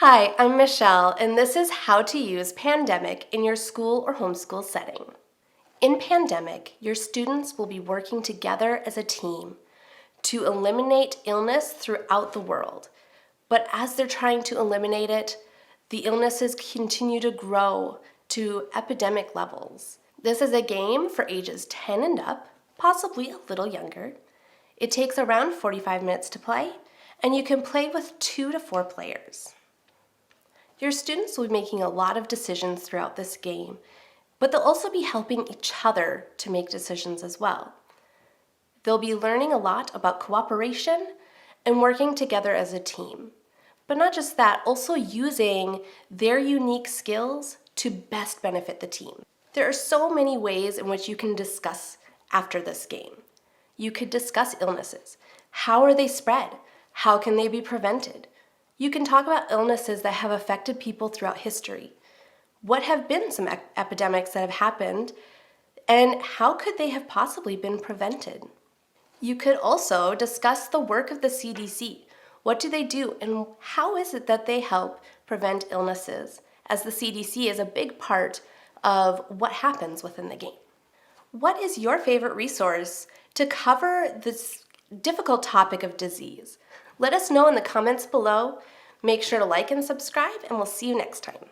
Hi, I'm Michelle, and this is how to use Pandemic in your school or homeschool setting. In Pandemic, your students will be working together as a team to eliminate illness throughout the world. But as they're trying to eliminate it, the illnesses continue to grow to epidemic levels. This is a game for ages 10 and up, possibly a little younger. It takes around 45 minutes to play, and you can play with 2 to 4 players. Your students will be making a lot of decisions throughout this game, but they'll also be helping each other to make decisions as well. They'll be learning a lot about cooperation and working together as a team. But not just that, also using their unique skills to best benefit the team. There are so many ways in which you can discuss after this game. You could discuss illnesses. How are they spread? How can they be prevented? You can talk about illnesses that have affected people throughout history. What have been some epidemics that have happened, and how could they have possibly been prevented? You could also discuss the work of the CDC. What do they do, and how is it that they help prevent illnesses, as the CDC is a big part of what happens within the game. What is your favorite resource to cover this difficult topic of disease? Let us know in the comments below. Make sure to like and subscribe, and we'll see you next time.